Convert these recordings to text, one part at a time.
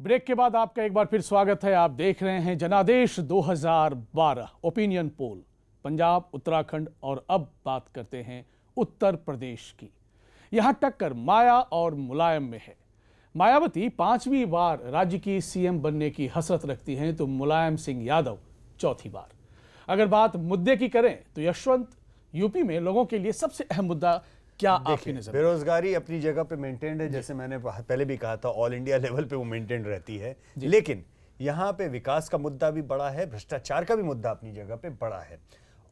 Break के बाद आपका एक बार फिर स्वागत है। आप देख रहे हैं जनादेश 2012 ओपिनियन पोल पंजाब, उत्तराखंड और अब बात करते हैं उत्तर प्रदेश की। यहां टक्कर माया और मुलायम में है। मायावती 5वीं बार राज्य की सीएम बनने की हसरत रखती हैं तो मुलायम सिंह यादव चौथी बार। अगर बात मुद्दे की करें तो यशवंत, यूपी में लोगों के लिए सबसे अहम मुद्दा क्या आपकी नजर? बेरोजगारी अपनी जगह पे मेंटेन्ड है, जैसे मैंने पहले भी कहा था, ऑल इंडिया लेवल पे वो मेंटेन रहती है। लेकिन यहाँ पे विकास का मुद्दा भी बड़ा है, भ्रष्टाचार का भी मुद्दा अपनी जगह पे बड़ा है,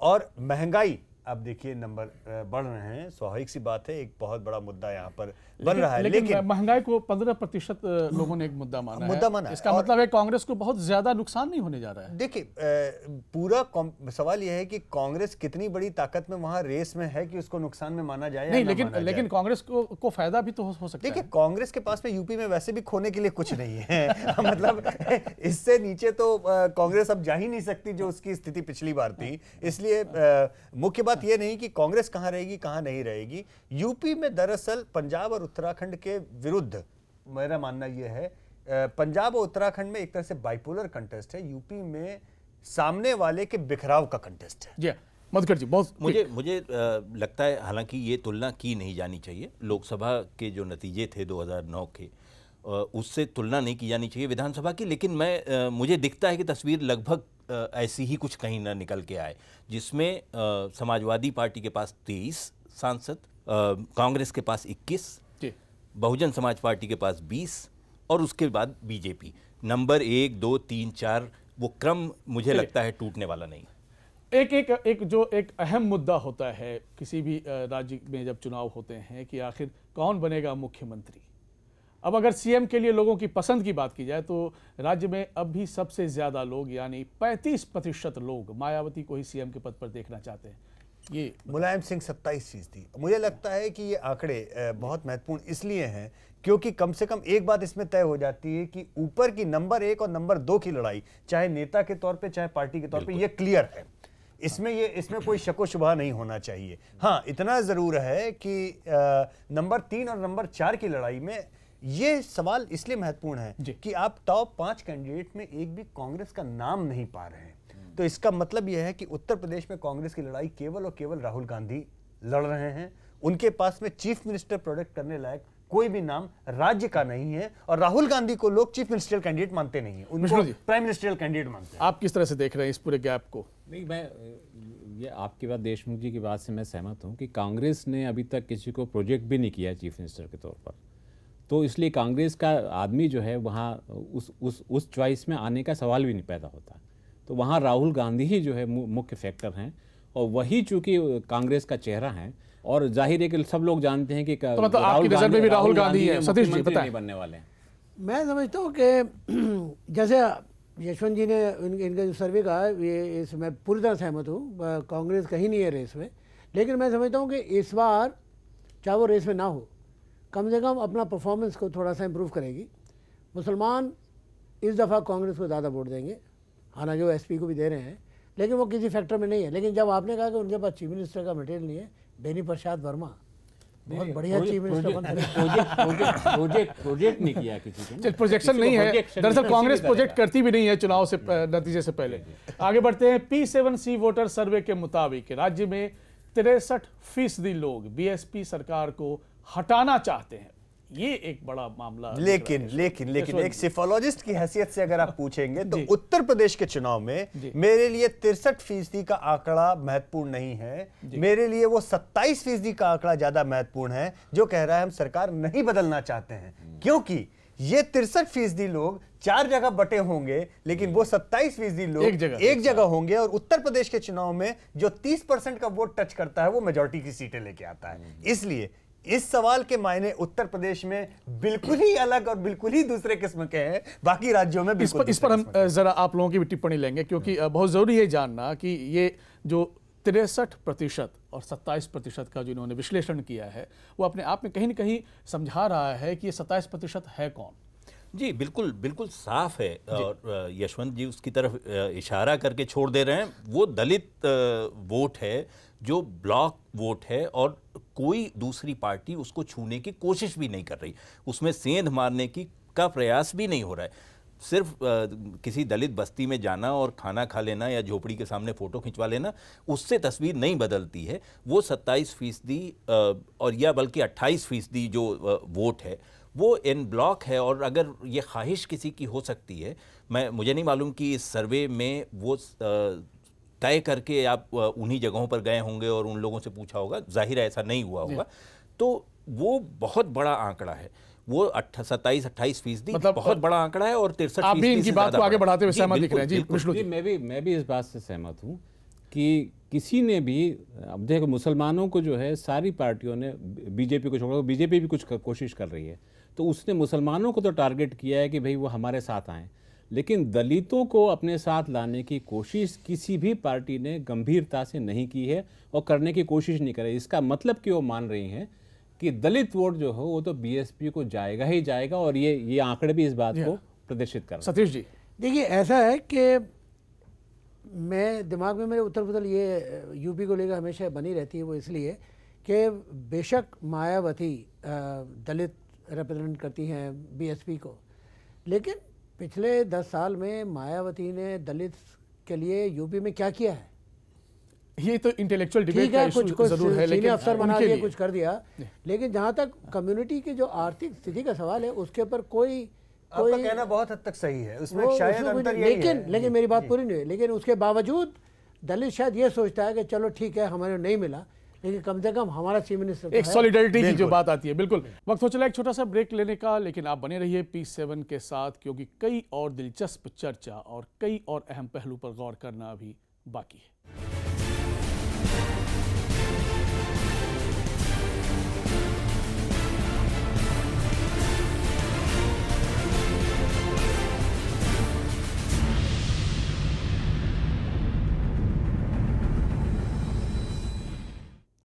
और महंगाई अब देखिए नंबर बढ़ रहे हैं। स्वाभाविक सी बात है, एक बहुत बड़ा मुद्दा यहाँ पर बन रहा है। लेकिन महंगाई को 15% लोगों ने एक मुद्दा माना है। इसका मतलब है कांग्रेस को बहुत ज्यादा नुकसान नहीं होने जा रहा है। देखिए, पूरा सवाल यह है कि कांग्रेस कितनी बड़ी ताकत में वहां रेस में है कि उसको नुकसान में माना जाए नहीं, लेकिन कांग्रेस को फायदा भी तो हो सकता है। देखिए, कांग्रेस के पास में यूपी में वैसे भी खोने के लिए कुछ नहीं है मतलब इससे नीचे तो कांग्रेस अब जा ही नहीं सकती जो उसकी स्थिति पिछली बार थी। इसलिए मुख्य बात यह नहीं कि कांग्रेस कहां रहेगी कहां नहीं रहेगी। यूपी में दरअसल पंजाब और उत्तराखंड के विरुद्ध मेरा मानना यह है, पंजाब और उत्तराखंड में एक तरह से बाइपोलर कंटेस्ट है, यूपी में सामने वाले के बिखराव का कंटेस्ट है। जी मधुकर जी, बहुत मुझे लगता है, हालांकि ये तुलना की नहीं जानी चाहिए। लोकसभा के जो नतीजे थे 2009 के, उससे तुलना नहीं की जानी चाहिए विधानसभा की। लेकिन मुझे दिखता है कि तस्वीर लगभग ऐसी ही कुछ कहीं ना निकल के आए, जिसमें समाजवादी पार्टी के पास 23 सांसद, कांग्रेस के पास 21, बहुजन समाज पार्टी के पास 20 और उसके बाद बीजेपी। नंबर 1, 2, 3, 4 वो क्रम मुझे लगता है टूटने वाला नहीं। एक अहम मुद्दा होता है किसी भी राज्य में जब चुनाव होते हैं कि आखिर कौन बनेगा मुख्यमंत्री। अब अगर सीएम के लिए लोगों की पसंद की बात की जाए तो राज्य में अब भी सबसे ज्यादा लोग यानी 35% लोग मायावती को ही सीएम के पद पर देखना चाहते हैं। ये मुलायम सिंह 27%। मुझे लगता है कि ये आंकड़े बहुत महत्वपूर्ण इसलिए हैं क्योंकि कम से कम एक बात इसमें तय हो जाती है कि ऊपर की नंबर 1 और नंबर 2 की लड़ाई, चाहे नेता के तौर पे चाहे पार्टी के तौर पे, ये क्लियर है। इसमें कोई शको शुबा नहीं होना चाहिए। हाँ, इतना जरूर है कि नंबर 3 और नंबर 4 की लड़ाई में ये सवाल इसलिए महत्वपूर्ण है कि आप टॉप 5 कैंडिडेट में एक भी कांग्रेस का नाम नहीं पा रहे हैं। तो इसका मतलब यह है कि उत्तर प्रदेश में कांग्रेस की लड़ाई केवल और केवल राहुल गांधी लड़ रहे हैं। उनके पास में चीफ मिनिस्टर प्रोजेक्ट करने लायक कोई भी नाम राज्य का नहीं है, और राहुल गांधी को लोग चीफ मिनिस्टर कैंडिडेट मानते नहीं है, उनको प्राइम मिनिस्टर कैंडिडेट मानते हैं। आप किस तरह से देख रहे हैं इस पूरे गैप को? नहीं, मैं ये आपकी बात, देशमुख जी की बात से मैं सहमत हूँ कि कांग्रेस ने अभी तक किसी को प्रोजेक्ट भी नहीं किया चीफ मिनिस्टर के तौर पर। तो इसलिए कांग्रेस का आदमी जो है वहाँ उस चॉइस में आने का सवाल भी नहीं पैदा होता। तो वहाँ राहुल गांधी ही जो है मुख्य फैक्टर हैं, और वही चूंकि कांग्रेस का चेहरा है, और जाहिर है कि सब लोग जानते हैं कि तो मतलब आपकी नजर में भी राहुल गांधी है। सतीश जी बताएं। बनने वाले हैं। मैं समझता हूँ कि जैसे यशवंत जी ने इनका जो सर्वे कहा, ये मैं पूरी तरह सहमत हूँ। कांग्रेस कहीं नहीं है रेस में, लेकिन मैं समझता हूँ कि इस बार चाहे वो रेस में ना हो, कम से कम अपना परफॉर्मेंस को थोड़ा सा इम्प्रूव करेगी। मुसलमान इस दफ़ा कांग्रेस को ज़्यादा वोट देंगे, हालांकि वो एसपी को भी दे रहे हैं, लेकिन वो किसी फैक्टर में नहीं है। लेकिन जब आपने कहा कि उनके पास चीफ मिनिस्टर का मटेरियल नहीं है, बेनी प्रसाद वर्मा बहुत बढ़िया चीफ मिनिस्टर प्रोजेक्ट नहीं किया किसी ने। प्रोजेक्शन नहीं है, दरअसल कांग्रेस प्रोजेक्ट करती भी नहीं है चुनाव से नतीजे से पहले। आगे बढ़ते हैं। P7C वोटर सर्वे के मुताबिक राज्य में 63% लोग बीएसपी सरकार को हटाना चाहते हैं। ये एक बड़ा मामला। लेकिन एक सिफोलॉजिस्ट की हैसियत से अगर आप पूछेंगे तो उत्तर प्रदेश के चुनाव में मेरे लिए 63% का आंकड़ा महत्वपूर्ण नहीं है। मेरे लिए वो 27% का आंकड़ा ज्यादा महत्वपूर्ण है, जो कह रहा है हम सरकार नहीं बदलना चाहते हैं। क्योंकि ये 63% लोग 4 जगह बटे होंगे, लेकिन वो 27% लोग एक जगह होंगे, और उत्तर प्रदेश के चुनाव में जो 30% का वोट टच करता है वो मेजॉरिटी की सीटें लेके आता है। इसलिए इस सवाल के मायने उत्तर प्रदेश में बिल्कुल ही अलग और बिल्कुल ही दूसरे किस्म के हैं, बाकी राज्यों में बिल्कुल। इस पर हम जरा आप लोगों की भी टिप्पणी लेंगे, क्योंकि बहुत जरूरी है जानना कि ये जो 63% और 27% का जो इन्होंने विश्लेषण किया है, वो अपने आप में कहीं ना कहीं समझा रहा है कि ये 27% है कौन। जी बिल्कुल बिल्कुल साफ है और यशवंत जी उसकी तरफ इशारा करके छोड़ दे रहे हैं। वो दलित वोट है जो ब्लॉक वोट है और कोई दूसरी पार्टी उसको छूने की कोशिश भी नहीं कर रही, उसमें सेंध मारने की का प्रयास भी नहीं हो रहा है। सिर्फ किसी दलित बस्ती में जाना और खाना खा लेना या झोपड़ी के सामने फ़ोटो खिंचवा लेना उससे तस्वीर नहीं बदलती है। वो 27% और या बल्कि 28% जो वोट है वो इन ब्लॉक है। और अगर ये ख्वाहिश किसी की हो सकती है, मुझे नहीं मालूम कि इस सर्वे में वो तय करके आप उन्हीं जगहों पर गए होंगे और उन लोगों से पूछा होगा, जाहिर है ऐसा नहीं हुआ होगा, तो वो बहुत बड़ा आंकड़ा है। वो 27-28% मतलब बहुत बड़ा आंकड़ा है और 63% आप भी इनकी बात को आगे बढ़ाते हुए सहमत दिख रहे हैं। जी विष्णु जी, मैं भी इस बात से सहमत हूँ कि किसी ने भी, अब देखो मुसलमानों को जो है सारी पार्टियों ने, बीजेपी को छोड़कर बीजेपी भी कुछ कोशिश कर रही है, तो उसने मुसलमानों को तो टारगेट किया है कि भाई वो हमारे साथ आएँ, लेकिन दलितों को अपने साथ लाने की कोशिश किसी भी पार्टी ने गंभीरता से नहीं की है और करने की कोशिश नहीं करे। इसका मतलब कि वो मान रही हैं कि दलित वोट जो हो वो तो बीएसपी को जाएगा ही जाएगा, और ये आंकड़े भी इस बात को प्रदर्शित कर रहे हैं। सतीश जी देखिए, ऐसा है कि मैं दिमाग में मेरे उथल पुथल ये यूपी को लेकर हमेशा बनी रहती है। वो इसलिए कि बेशक मायावती दलित रिप्रेजेंट करती हैं बीएसपी को, लेकिन पिछले 10 साल में मायावती ने दलित के लिए यूपी में क्या किया है? ये तो इंटेलेक्चुअल डिबेट का इशू जरूर है, लेकिन अफसर बना दिया, कुछ कर दिया, लेकिन जहां तक कम्युनिटी की जो आर्थिक स्थिति का सवाल है उसके ऊपर कोई आपका कहना बहुत हद तक सही है, उसमें शायद अंतर यही है। लेकिन मेरी बात पूरी नहीं हुई। लेकिन उसके बावजूद दलित शायद ये सोचता है कि चलो ठीक है हमारे नहीं मिला, लेकिन कम से कम हमारा चीफ मिनिस्टर एक सॉलिडरिटी की जो बात आती है। बिल्कुल वक्त हो चला एक छोटा सा ब्रेक लेने का, लेकिन आप बने रहिए P7 के साथ, क्योंकि कई और दिलचस्प चर्चा और कई और अहम पहलू पर गौर करना अभी बाकी है।